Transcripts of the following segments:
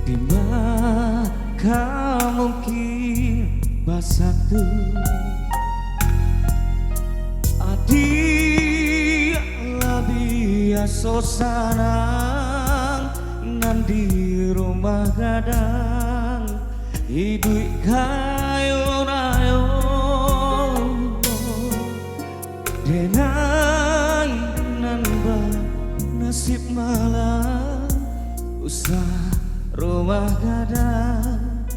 Dimana mungkin basatu adik lebih sosanang nandi rumah gadang hidup kayo rayo denai nanba nasib malang usah rumah gadang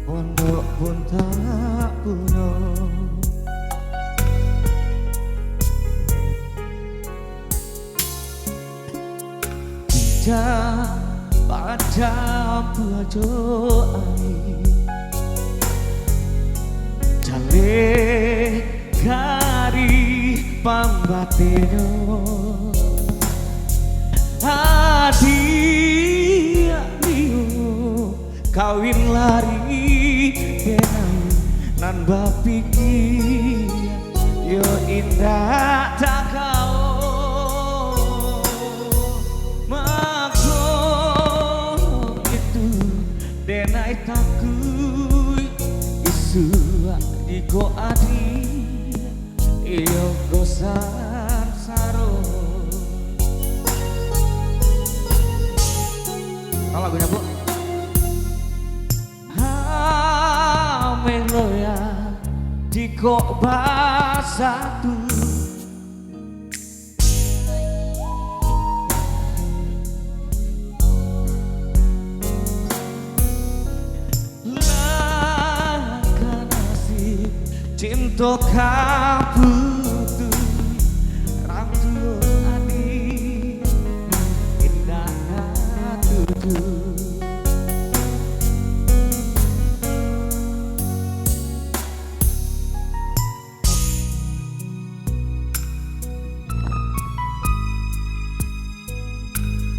pondok pun tak puno tidak pada pelajoan jale kari pambateno hadiah liu kawin lari benang nan bapikir yo indah tak kau maksud itu denai takut isu iko adi iyo gosan saro kalau lagunya bu meloya di kok basatu laka nasib cinta kaputu ramtu adi indah tutu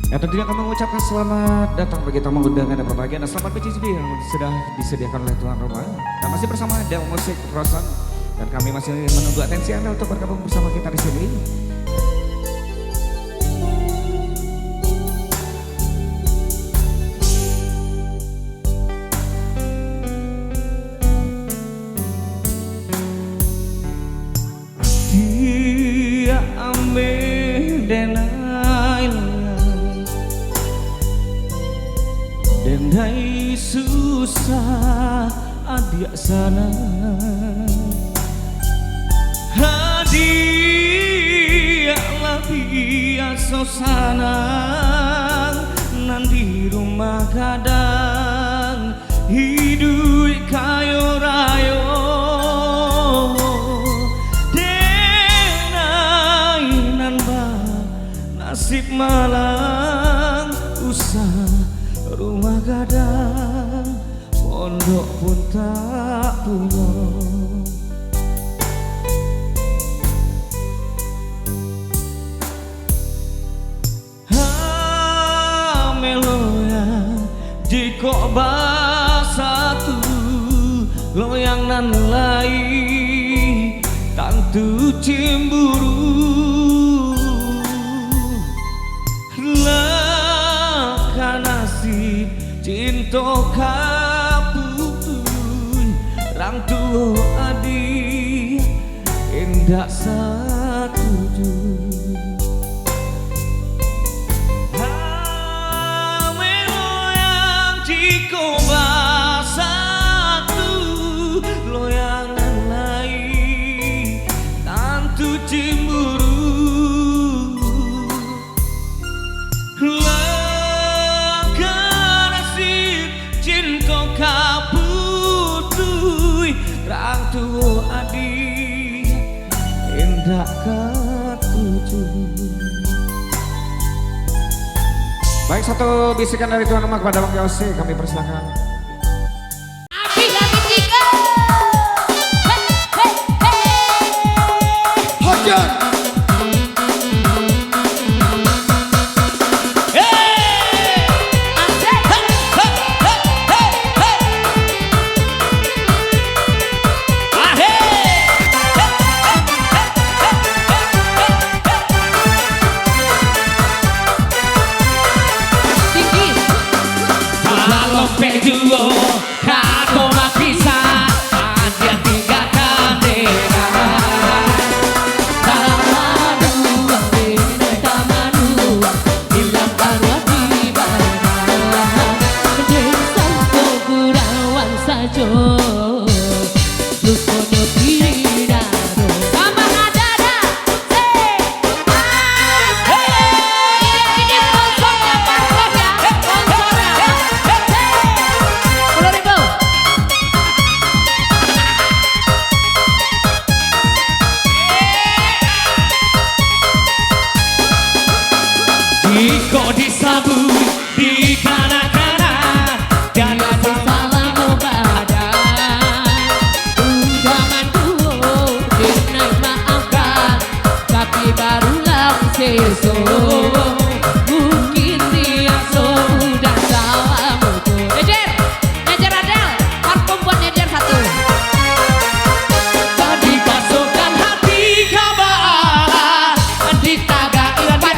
ya tentunya kami mengucapkan selamat datang bagi tamu undangan dan berbahagia dan selamat PCCB yang sudah disediakan oleh tuan rumah dan masih bersama Del Musik Rosan dan kami masih menunggu atensi Anda untuk bergabung bersama kita di sini. Dia ame denai denai susah adik sana hadiah lebih sosana nanti rumah kadang hidup kayo rayo denai nanba nasib malang usah rumah gadang pondok pun tak punya meloya jika basatu loyang nan lai tantu cemburu laka nasib cinta kaputun rang tuh adi indah satuju meloyang jika basatu loyangan lai tantu cemburu rang tuh adi indah ketujuh. Baik, satu bisikan dari tuan rumah kepada Bang Yose kami persilakan. Hojan sampai duo kau mak bisa dia tinggalkan dengan taman dua taman dua hilang arwah di badan desa Kurawan saja lukono diri dado sama ada ini sponsornya Marlon ya sponsornya 10.000 Iko disambut di kanan-kanan dan salam badan undangan duo dinai maafkan tapi barulah sesok mungkin dia sudah salah mutu nyejer Adel parfum buat nyejer satu tadi pasukan hati kabar di taga iwan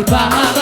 Bye.